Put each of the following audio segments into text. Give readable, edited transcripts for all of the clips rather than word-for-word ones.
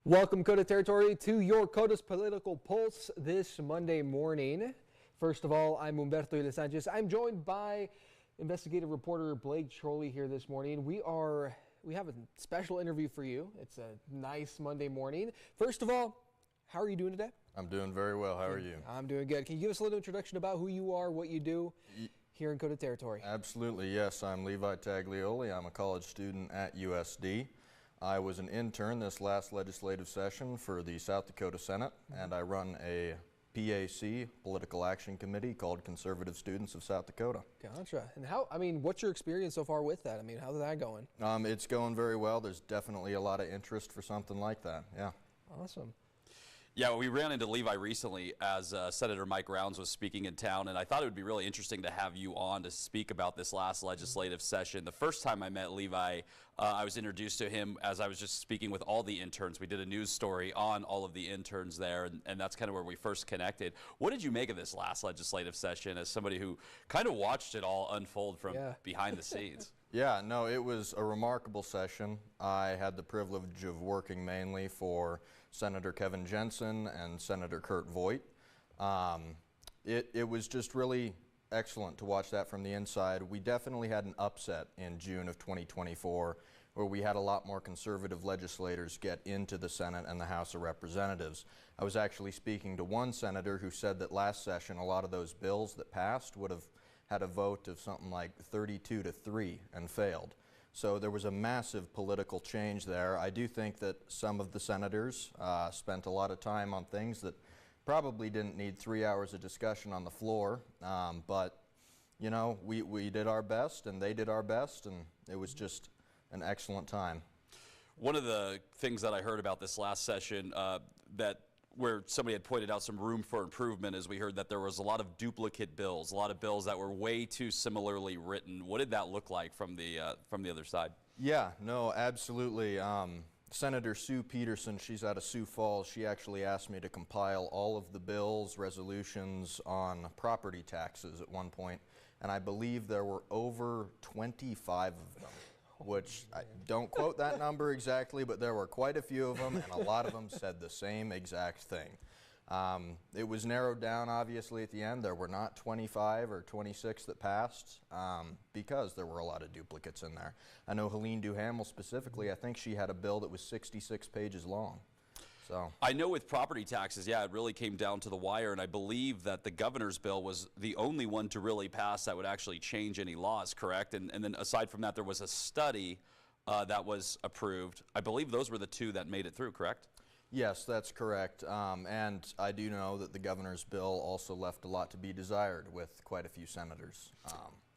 Welcome, KOTA territory, to your KOTA's Political Pulse this Monday morning. First of all, I'm Humberto Giles-Sanchez. I'm joined by investigative reporter Blake Troli here this morning. We have a special interview for you. It's a nice Monday morning. First of all, how are you doing today? I'm doing very well. How are you? I'm doing good. Can you give us a little introduction about who you are, what you do here in KOTA territory? Absolutely, yes. I'm Levi Taglioli. I'm a college student at USD. I was an intern this last legislative session for the South Dakota Senate, and I run a PAC, Political Action Committee, called Conservative Students of South Dakota. Gotcha. And what's your experience so far with that? How's that going? It's going very well. There's definitely a lot of interest for something like that, yeah. Awesome. Yeah, well, we ran into Levi recently as Senator Mike Rounds was speaking in town, and I thought it would be really interesting to have you on to speak about this last legislative session. The first time I met Levi, I was introduced to him as I was just speaking with all the interns. We did a news story on all of the interns there, and that's kind of where we first connected. What did you make of this last legislative session as somebody who kind of watched it all unfold from behind the scenes? Yeah, no, it was a remarkable session. I had the privilege of working mainly for Senator Kevin Jensen and Senator Kurt Voigt. It was just really excellent to watch that from the inside. We definitely had an upset in June of 2024 where we had a lot more conservative legislators get into the Senate and the House of Representatives. I was actually speaking to one senator who said that last session a lot of those bills that passed would have had a vote of something like 32-3 and failed. So there was a massive political change there. I do think that some of the senators spent a lot of time on things that probably didn't need 3 hours of discussion on the floor, but you know, we did our best and they did our best, and it was just an excellent time. One of the things that I heard about this last session where somebody had pointed out some room for improvement is we heard that there was a lot of duplicate bills, a lot of bills that were way too similarly written. What did that look like from the other side? Yeah, no, absolutely. Senator Sue Peterson, she's out of Sioux Falls, she actually asked me to compile all of the bills, resolutions on property taxes at one point, and I believe there were over 25 of them. Which, I don't quote that number exactly, but there were quite a few of them, and a lot of them said the same exact thing. It was narrowed down, obviously, at the end. There were not 25 or 26 that passed because there were a lot of duplicates in there. I know Helene Duhamel specifically, I think she had a bill that was 66 pages long. So I know with property taxes, yeah, it really came down to the wire, and I believe that the governor's bill was the only one to really pass that would actually change any laws, correct? And then aside from that, there was a study that was approved. I believe those were the two that made it through, correct? Yes, that's correct. And I do know that the governor's bill also left a lot to be desired with quite a few senators.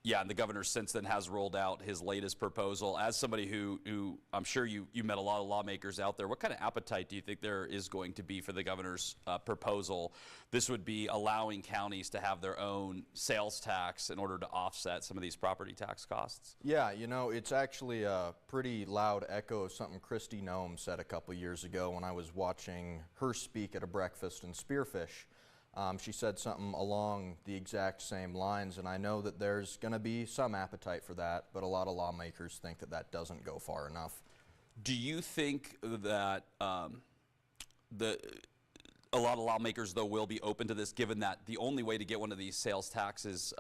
Yeah, and the governor since then has rolled out his latest proposal. As somebody who I'm sure you met a lot of lawmakers out there, what kind of appetite do you think there is going to be for the governor's proposal? This would be allowing counties to have their own sales tax in order to offset some of these property tax costs. Yeah, you know, it's actually a pretty loud echo of something Kristi Noem said a couple years ago when I was watching her speak at a breakfast in Spearfish. She said something along the exact same lines, and I know that there's going to be some appetite for that, but a lot of lawmakers think that that doesn't go far enough. Do you think that a lot of lawmakers, though, will be open to this, given that the only way to get one of these sales taxes,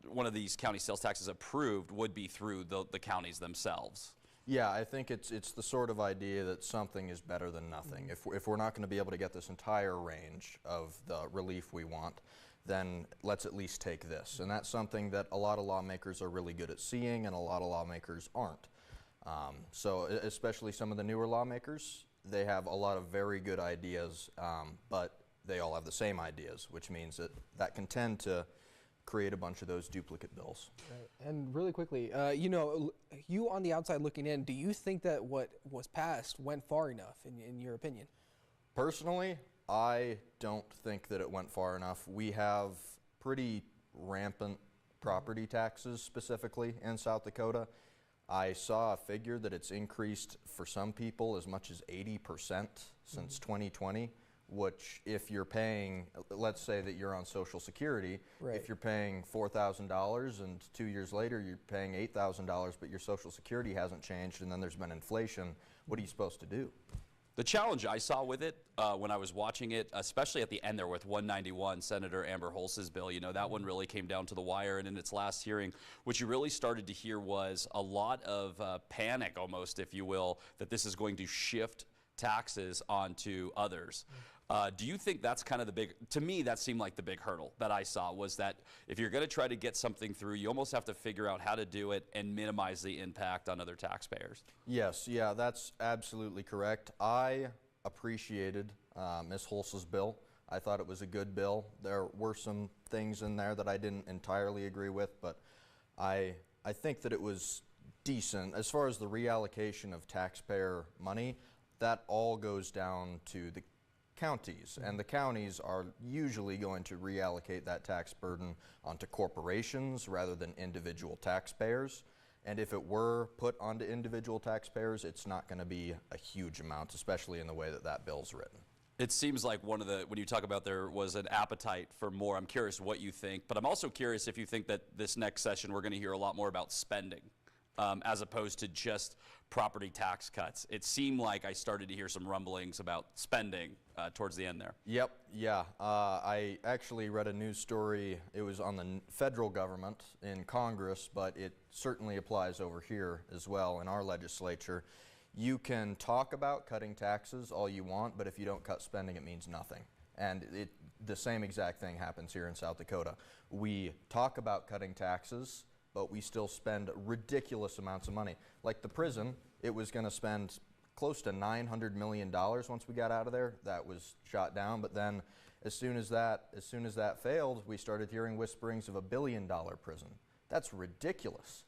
one of these county sales taxes approved would be through the counties themselves? Yeah, I think it's the sort of idea that something is better than nothing. If we're not going to be able to get this entire range of the relief we want, then let's at least take this. And that's something that a lot of lawmakers are really good at seeing, and a lot of lawmakers aren't. So especially some of the newer lawmakers, they have a lot of very good ideas, but they all have the same ideas, which means that can tend to create a bunch of those duplicate bills. Right. And really quickly, you on the outside looking in, do you think that what was passed went far enough in your opinion? Personally, I don't think that it went far enough. We have pretty rampant property taxes specifically in South Dakota. I saw a figure that it's increased for some people as much as 80% since 2020. Which, if you're paying, let's say that you're on Social Security, if you're paying $4,000 and 2 years later you're paying $8,000, but your Social Security hasn't changed and then there's been inflation, what are you supposed to do? The challenge I saw with it when I was watching it, especially at the end there with 191, Senator Amber Holz's bill, that one really came down to the wire. And in its last hearing, what you really started to hear was a lot of panic almost, if you will, that this is going to shift taxes onto others. Do you think that's kind of the big, to me, that seemed like the big hurdle that I saw, was that if you're going to try to get something through, you almost have to figure out how to do it and minimize the impact on other taxpayers? Yes, yeah, that's absolutely correct. I appreciated Ms. Holz's bill. I thought it was a good bill. There were some things in there that I didn't entirely agree with, but I think that it was decent. As far as the reallocation of taxpayer money, that all goes down to the counties, and the counties are usually going to reallocate that tax burden onto corporations rather than individual taxpayers. And if it were put onto individual taxpayers, it's not going to be a huge amount, especially in the way that that bill's written. It seems like when you talk about there was an appetite for more, I'm curious what you think, but I'm also curious if you think that this next session we're going to hear a lot more about spending as opposed to just property tax cuts. It seemed like I started to hear some rumblings about spending towards the end there. Yep, yeah. I actually read a news story. It was on the federal government in Congress, but it certainly applies over here as well in our legislature. You can talk about cutting taxes all you want, but if you don't cut spending, it means nothing. And the same exact thing happens here in South Dakota. We talk about cutting taxes, but we still spend ridiculous amounts of money. Like the prison, it was going to spend close to $900 million once we got out of there. That was shot down, but then as soon as that failed, we started hearing whisperings of $1 billion prison. That's ridiculous.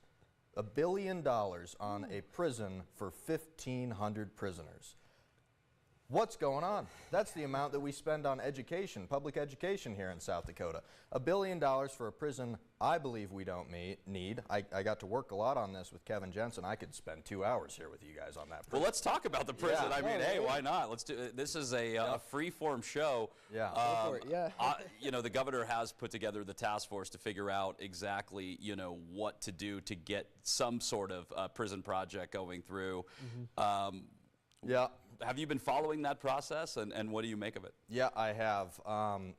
$1 billion on a prison for 1,500 prisoners. What's going on? That's the amount that we spend on education, public education here in South Dakota. $1 billion for a prison I believe we don't need. I got to work a lot on this with Kevin Jensen. I could spend 2 hours here with you guys on that prison. Well, let's talk about the prison. Yeah. I mean, hey, why not? Let's do it. This is a free-form show. Yeah. Go for it, yeah. The governor has put together the task force to figure out exactly, what to do to get some sort of prison project going through. Yeah. Have you been following that process, and what do you make of it? Yeah, I have.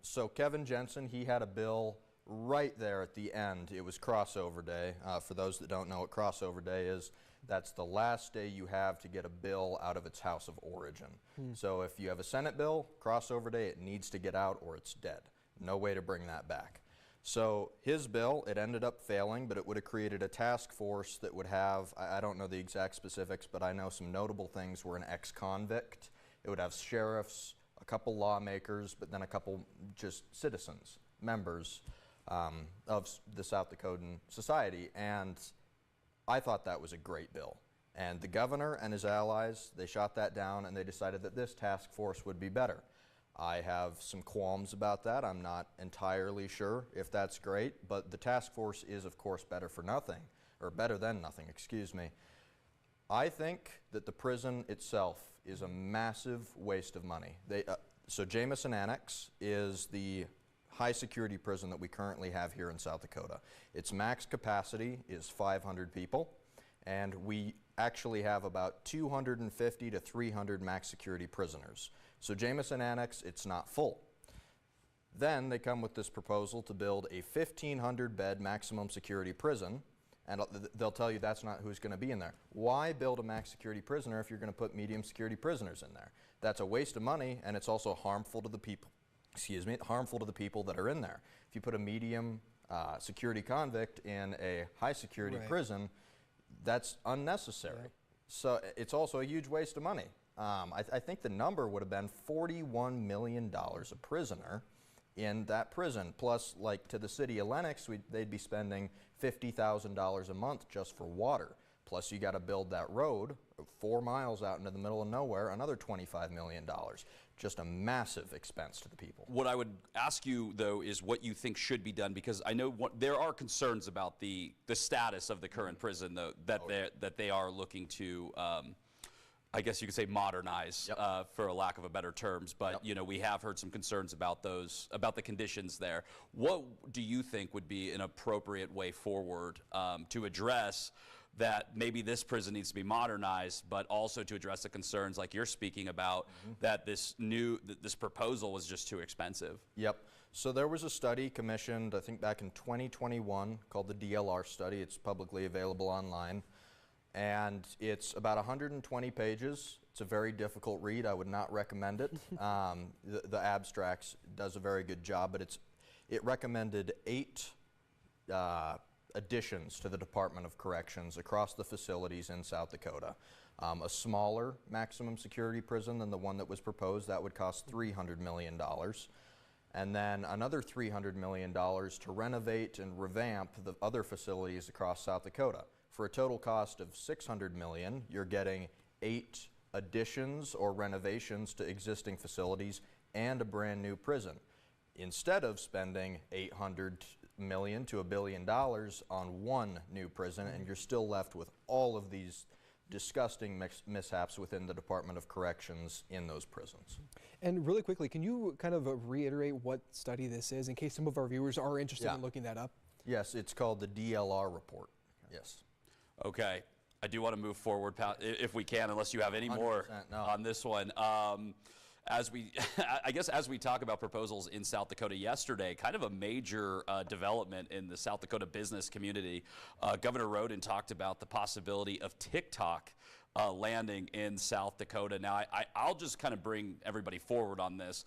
So Kevin Jensen, he had a bill right there at the end. It was crossover day. For those that don't know what crossover day is, that's the last day you have to get a bill out of its house of origin. So if you have a Senate bill, crossover day, it needs to get out or it's dead. No way to bring that back. So his bill, it ended up failing, but it would have created a task force that would have, I don't know the exact specifics, but I know some notable things were an ex-convict. It would have sheriffs, a couple lawmakers, but then a couple just citizens, members of the South Dakotan society. And I thought that was a great bill. And the governor and his allies, they shot that down and they decided that this task force would be better. I have some qualms about that. I'm not entirely sure if that's great, but the task force is, of course, better for nothing, or better than nothing, excuse me. I think that the prison itself is a massive waste of money. So Jamison Annex is the high security prison that we currently have here in South Dakota. Its max capacity is 500 people, and we actually have about 250 to 300 max security prisoners. So Jamison Annex, it's not full. Then they come with this proposal to build a 1,500 bed maximum security prison, and they'll tell you that's not who's going to be in there. Why build a max security prisoner if you're going to put medium security prisoners in there? That's a waste of money, and it's also harmful to the people. Harmful to the people that are in there. If you put a medium security convict in a high security prison, that's unnecessary. So it's also a huge waste of money. I think the number would have been $41 million a prisoner in that prison. Plus, like to the city of Lenox, they'd be spending $50,000 a month just for water. Plus, you got to build that road 4 miles out into the middle of nowhere, another $25 million. Just a massive expense to the people. What I would ask you, though, is what you think should be done, because I know there are concerns about the status of the current prison, though, that they are looking to, I guess you could say, modernize, for a lack of a better terms. But we have heard some concerns about the conditions there. What do you think would be an appropriate way forward to address that maybe this prison needs to be modernized, but also to address the concerns like you're speaking about, that this proposal was just too expensive. Yep. So there was a study commissioned, I think back in 2021, called the DLR study. It's publicly available online. And it's about 120 pages. It's a very difficult read. I would not recommend it. The abstracts does a very good job, but it recommended 8 additions to the Department of Corrections across the facilities in South Dakota. A smaller maximum security prison than the one that was proposed, that would cost $300 million. And then another $300 million to renovate and revamp the other facilities across South Dakota. For a total cost of $600 million, you're getting 8 additions or renovations to existing facilities and a brand new prison, instead of spending $800 million to $1 billion on one new prison, and you're still left with all of these disgusting mishaps within the Department of Corrections in those prisons. And really quickly, can you kind of reiterate what study this is in case some of our viewers are interested in looking that up? Yes, it's called the DLR report. Yes. Okay. I do want to move forward if we can, unless you have any more on this one. I guess as we talk about proposals in South Dakota yesterday, kind of a major development in the South Dakota business community. Governor Roden talked about the possibility of TikTok landing in South Dakota. Now, I'll just kind of bring everybody forward on this.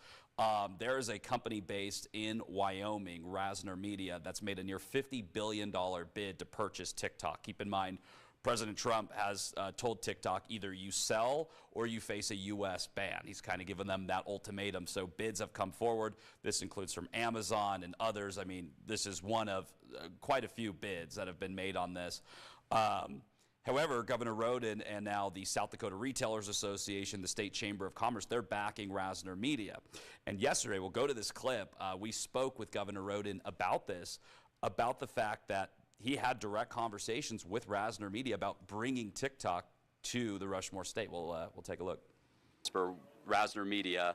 There is a company based in Wyoming, Rasner Media, that's made a near $50 billion bid to purchase TikTok. Keep in mind, President Trump has told TikTok either you sell or you face a U.S. ban. He's kind of given them that ultimatum. So bids have come forward. This includes from Amazon and others. I mean, this is one of quite a few bids that have been made on this. However, Governor Roden and now the South Dakota Retailers Association, the State Chamber of Commerce, they're backing Rasner Media. And yesterday, we'll go to this clip, we spoke with Governor Roden about this, about the fact that he had direct conversations with Rasner Media about bringing TikTok to the Rushmore State. We'll take a look. For Rasner Media,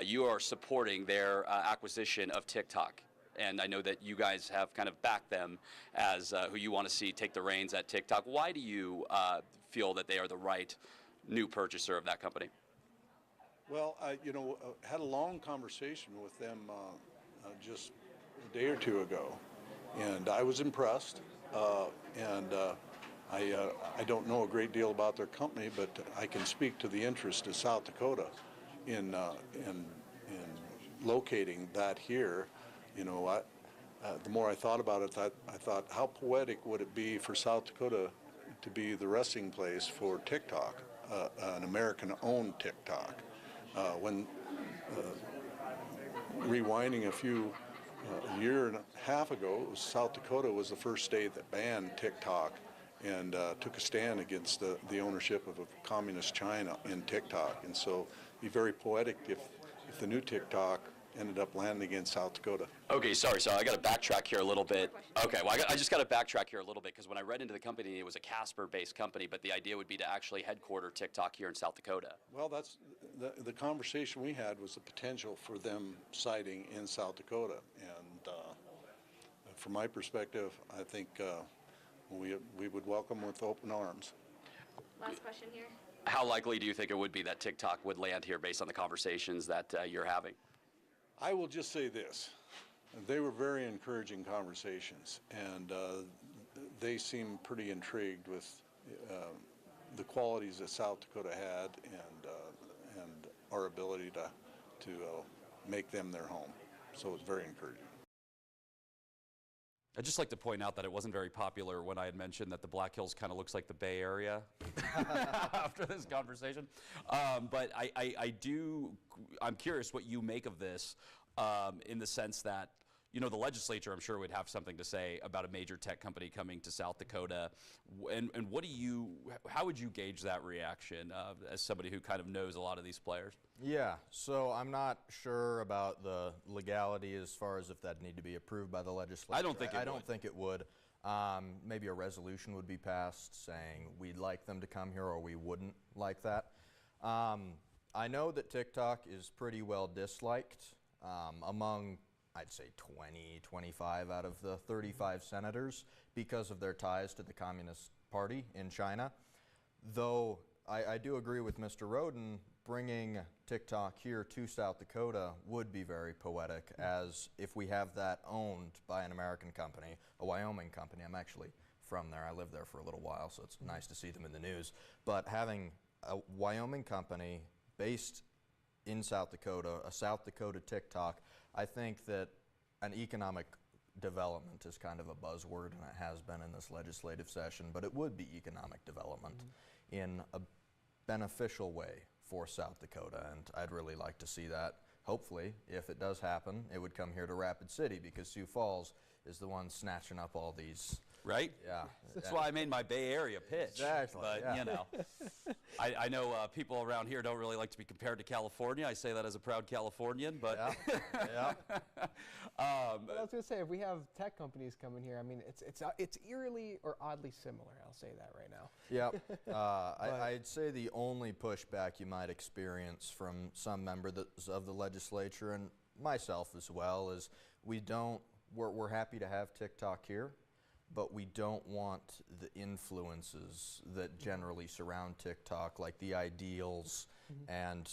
you are supporting their acquisition of TikTok. And I know that you guys have kind of backed them as who you want to see take the reins at TikTok. Why do you feel that they are the right new purchaser of that company? Well, I had a long conversation with them just a day or two ago, and I was impressed. I don't know a great deal about their company, but I can speak to the interest of South Dakota in locating that here. The more I thought about it, I thought, how poetic would it be for South Dakota to be the resting place for TikTok, an American-owned TikTok. Rewinding a year and a half ago, South Dakota was the first state that banned TikTok and took a stand against the ownership of a communist China in TikTok. And so it'd be very poetic if the new TikTok ended up landing in South Dakota. Okay, sorry, I got to backtrack here a little bit. Okay, well, I just got to backtrack here a little bit, because when I read into the company, it was a Casper-based company, but the idea would be to actually headquarter TikTok here in South Dakota. Well, that's the conversation we had was the potential for them siting in South Dakota, and from my perspective, I think we would welcome with open arms. Last question here. How likely do you think it would be that TikTok would land here based on the conversations that you're having? I will just say this. They were very encouraging conversations, and they seemed pretty intrigued with the qualities that South Dakota had and our ability to make them their home. So it's very encouraging. I'd just like to point out that it wasn't very popular when I had mentioned that the Black Hills kind of looks like the Bay Area after this conversation. But I'm curious what you make of this in the sense that, the legislature, I'm sure, would have something to say about a major tech company coming to South Dakota. And how would you gauge that reaction as somebody who kind of knows a lot of these players? Yeah, so I'm not sure about the legality as far as if that need to be approved by the legislature. I don't think it would. I don't think it would. Maybe a resolution would be passed saying we'd like them to come here or we wouldn't like that. I know that TikTok is pretty well disliked among, I'd say 20, 25 out of the 35 senators because of their ties to the Communist Party in China. Though I do agree with Mr. Roden, bringing TikTok here to South Dakota would be very poetic, as if we have that owned by an American company, a Wyoming company. I'm actually from there. I lived there for a little while, so it's nice to see them in the news. But having a Wyoming company based in South Dakota, a South Dakota TikTok, I think that an economic development is kind of a buzzword, and it has been in this legislative session, but it would be economic development in a beneficial way for South Dakota, and I'd really like to see that. Hopefully, if it does happen, it would come here to Rapid City, because Sioux Falls is the one snatching up all these. Right? Yeah. That's why I made my Bay Area pitch. Exactly, But, yeah. you know, I know people around here don't really like to be compared to California. I say that as a proud Californian, but Yeah. Well, I was going to say, if we have tech companies coming here, I mean, it's eerily or oddly similar. I'll say that right now. Yeah. I'd say the only pushback you might experience from some members of the legislature, and myself as well, is we're happy to have TikTok here, but we don't want the influences that generally surround TikTok, like the ideals and,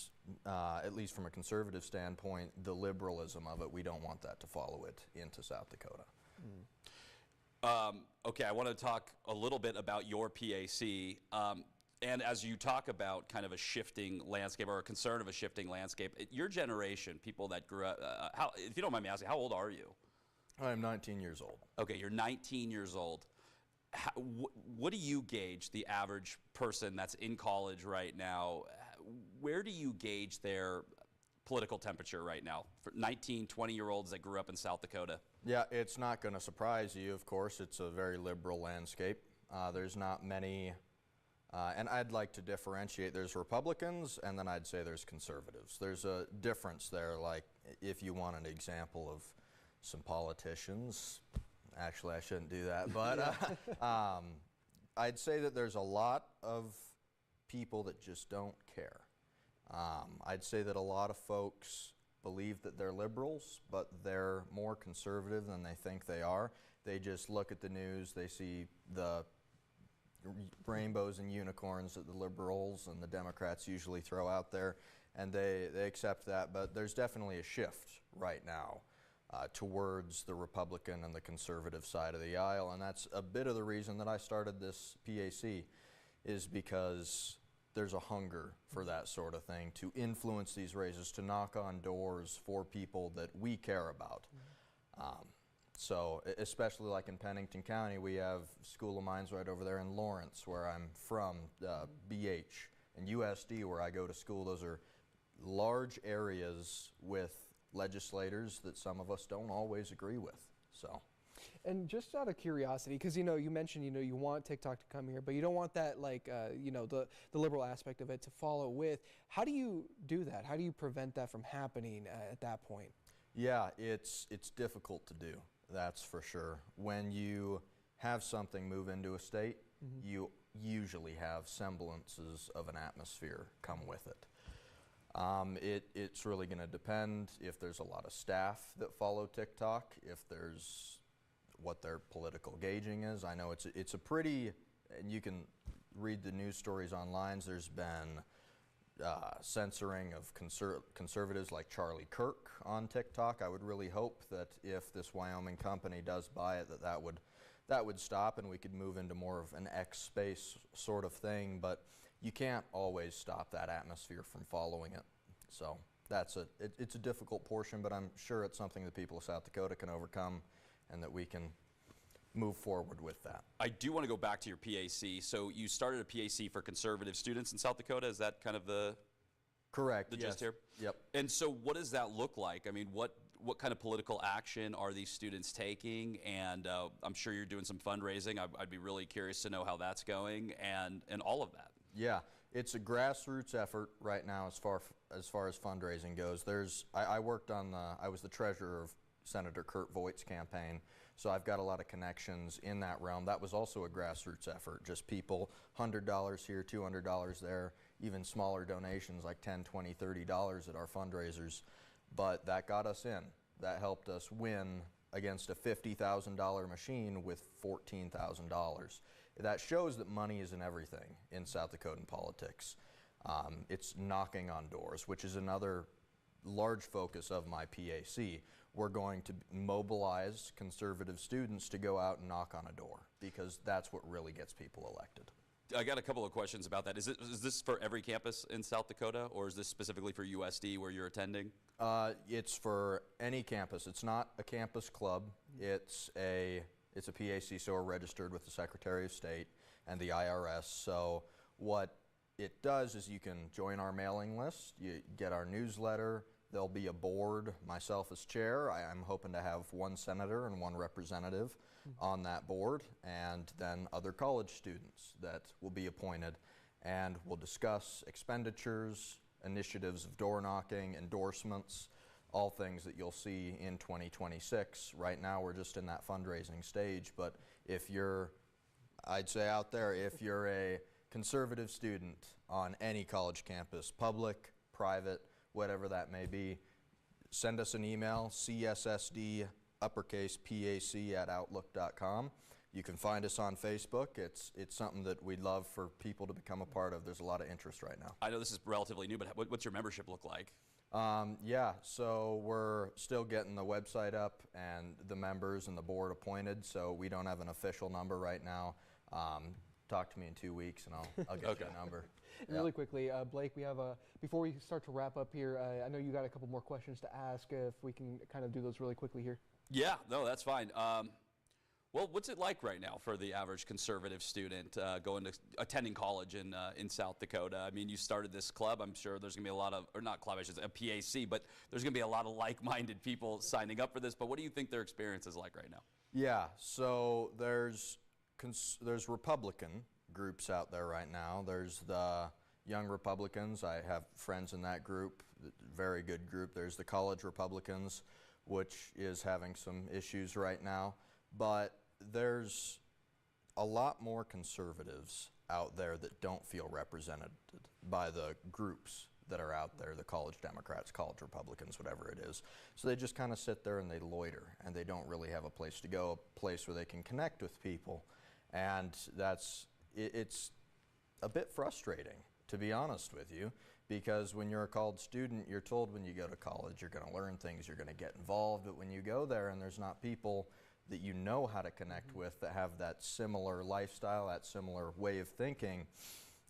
at least from a conservative standpoint, the liberalism of it. We don't want that to follow it into South Dakota. Okay, I want to talk a little bit about your PAC. And as you talk about kind of a shifting landscape, or a concern of a shifting landscape, your generation, people that grew up, if you don't mind me asking, how old are you? I'm 19 years old. Okay, you're 19 years old. What do you gauge the average person that's in college right now? Where do you gauge their political temperature right now for 19, 20-year-olds that grew up in South Dakota? Yeah, it's not going to surprise you, of course. It's a very liberal landscape. There's not many, and I'd like to differentiate. There's Republicans, and then I'd say there's conservatives. There's a difference there, like if you want an example of some politicians. Actually, I shouldn't do that, but I'd say that there's a lot of people that just don't care. I'd say that a lot of folks believe that they're liberals, but they're more conservative than they think they are. They just look at the news, they see the rainbows and unicorns that the liberals and the Democrats usually throw out there, and they accept that. But there's definitely a shift right now towards the Republican and the conservative side of the aisle, and that's a bit of the reason that I started this PAC, is because there's a hunger for that sort of thing, to influence these races, to knock on doors for people that we care about. So especially like in Pennington County, we have School of Mines right over there in Lawrence, where I'm from, BH, and USD, where I go to school. Those are large areas with legislators that some of us don't always agree with. So. And just out of curiosity, because you mentioned you want TikTok to come here, but you don't want that the liberal aspect of it to follow with. How do you do that? How do you prevent that from happening at that point? Yeah, it's difficult to do. That's for sure. When you have something move into a state, you usually have semblances of an atmosphere come with it. It's really going to depend if there's a lot of staff that follow TikTok, if there's what their political gauging is. I know it's a pretty, and you can read the news stories online. There's been censoring of conservatives like Charlie Kirk on TikTok. I would really hope that if this Wyoming company does buy it, that would stop, and we could move into more of an X space sort of thing. But you can't always stop that atmosphere from following it. So it's a difficult portion, but I'm sure it's something that people of South Dakota can overcome, and that we can move forward with that. I do want to go back to your PAC. So you started a PAC for conservative students in South Dakota. Is that kind of the correct the gist here? Yep. And so what does that look like? I mean, what kind of political action are these students taking? And I'm sure you're doing some fundraising. I'd be really curious to know how that's going, and all of that. Yeah, it's a grassroots effort right now as far as fundraising goes. I worked on I was the treasurer of Senator Kurt Voigt's campaign, so I've got a lot of connections in that realm. That was also a grassroots effort, just people, $100 here, $200 there, even smaller donations like $10, $20, $30 at our fundraisers. But that got us in. That helped us win against a $50,000 machine with $14,000. That shows that money isn't everything in South Dakotan politics. It's knocking on doors, which is another large focus of my PAC. We're going to mobilize conservative students to go out and knock on a door, because that's what really gets people elected. I got a couple of questions about that. Is this for every campus in South Dakota, or is this specifically for USD where you're attending? It's for any campus. It's not a campus club. It's a PAC, so we're registered with the Secretary of State and the IRS. So what it does is you can join our mailing list, you get our newsletter, there'll be a board, myself as chair. I'm hoping to have one senator and one representative on that board, and then other college students that will be appointed, and we'll discuss expenditures, initiatives of door knocking, endorsements, all things that you'll see in 2026. Right now we're just in that fundraising stage, but if you're, I'd say out there, if you're a conservative student on any college campus, public, private, whatever that may be, send us an email, cssd uppercase pac@outlook.com. You can find us on Facebook. It's something that we'd love for people to become a part of. There's a lot of interest right now. I know this is relatively new, but what's your membership look like? Yeah, so we're still getting the website up and the members and the board appointed, so we don't have an official number right now. Talk to me in 2 weeks and I'll get you a number. And really quickly, Blake, we have before we start to wrap up here, I know you got a couple more questions to ask. If we can kind of do those really quickly here. Yeah, no, that's fine. Well, what's it like right now for the average conservative student attending college in South Dakota? I mean, you started this club. I'm sure there's going to be a lot of, or not club, I should say, a PAC, but there's going to be a lot of like-minded people signing up for this. But what do you think their experience is like right now? Yeah, so there's Republican groups out there right now. There's the Young Republicans. I have friends in that group, very good group. There's the College Republicans, which is having some issues right now. But there's a lot more conservatives out there that don't feel represented by the groups that are out there, the college Democrats, college Republicans, whatever it is. So they just kind of sit there and they loiter, and they don't really have a place to go, a place where they can connect with people. And it's a bit frustrating, to be honest with you, because when you're a college student, you're told when you go to college you're going to learn things, you're going to get involved, but when you go there and there's not people that you know how to connect with that have that similar lifestyle, that similar way of thinking,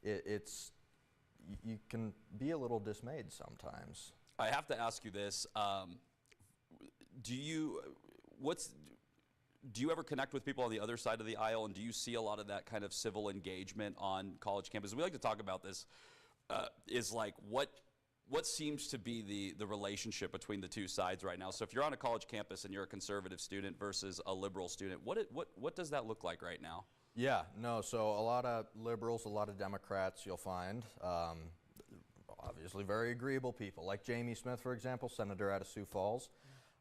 you can be a little dismayed sometimes. I have to ask you this. Do you ever connect with people on the other side of the aisle, and do you see a lot of that kind of civil engagement on college campuses? We like to talk about this, is like what seems to be the relationship between the two sides right now. So if you're on a college campus and you're a conservative student versus a liberal student, what does that look like right now? Yeah, no, so a lot of liberals, a lot of Democrats you'll find, obviously very agreeable people, like Jamie Smith, for example, senator out of Sioux Falls.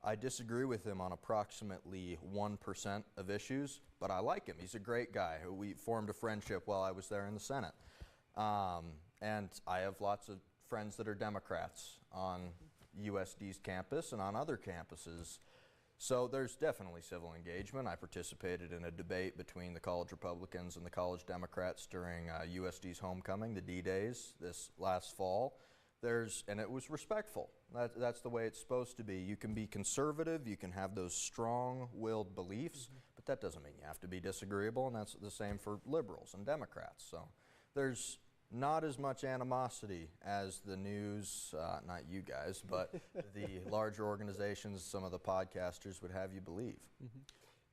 I disagree with him on approximately 1% of issues, but I like him. He's a great guy. We formed a friendship while I was there in the Senate. And I have lots of friends that are Democrats on USD's campus and on other campuses. So there's definitely civil engagement. I participated in a debate between the college Republicans and the college Democrats during USD's homecoming, the D-Days, this last fall. And it was respectful. That's the way it's supposed to be. You can be conservative, you can have those strong-willed beliefs, but that doesn't mean you have to be disagreeable, and that's the same for liberals and Democrats. So there's not as much animosity as the news, not you guys, but the larger organizations, some of the podcasters would have you believe. Mm-hmm.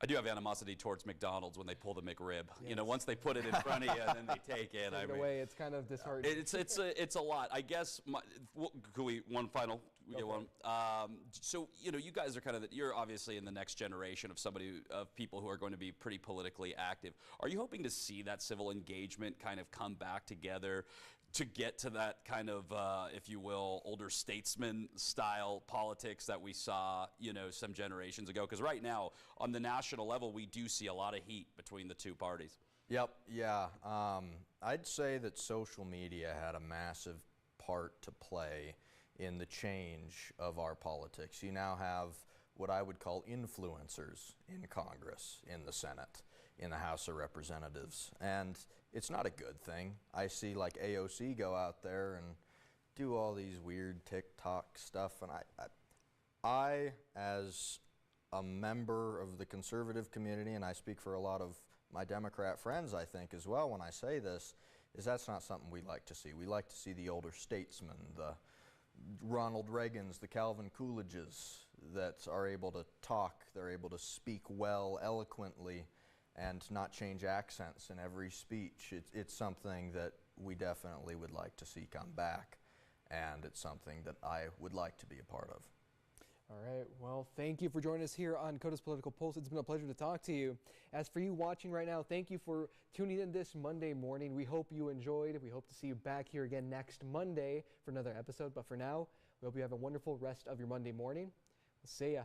I do have animosity towards McDonald's when they pull the McRib. Yes. You know, once they put it in front of you and then they take it. Take it away, it's kind of disheartening. It's a lot. I guess, could we, one final? We get one. So, you know, you guys are you're obviously in the next generation of people who are going to be pretty politically active. Are you hoping to see that civil engagement kind of come back together to get to that kind of, if you will, older statesman style politics that we saw, you know, some generations ago? Because right now, on the national level, we do see a lot of heat between the two parties. Yep, yeah. I'd say that social media had a massive part to play in the change of our politics. You now have what I would call influencers in Congress, in the Senate, in the House of Representatives. And it's not a good thing. I see like AOC go out there and do all these weird TikTok stuff, and I as a member of the conservative community, and I speak for a lot of my Democrat friends, I think, as well, when I say this, is that's not something we like to see. We like to see the older statesmen, the Ronald Reagans, the Calvin Coolidges, that are able to talk, they're able to speak well, eloquently, and not change accents in every speech. It's something that we definitely would like to see come back, and it's something that I would like to be a part of. All right, well, thank you for joining us here on KOTA's Political Pulse. It's been a pleasure to talk to you. As for you watching right now, thank you for tuning in this Monday morning. We hope you enjoyed. We hope to see you back here again next Monday for another episode. But for now, we hope you have a wonderful rest of your Monday morning. We'll see ya.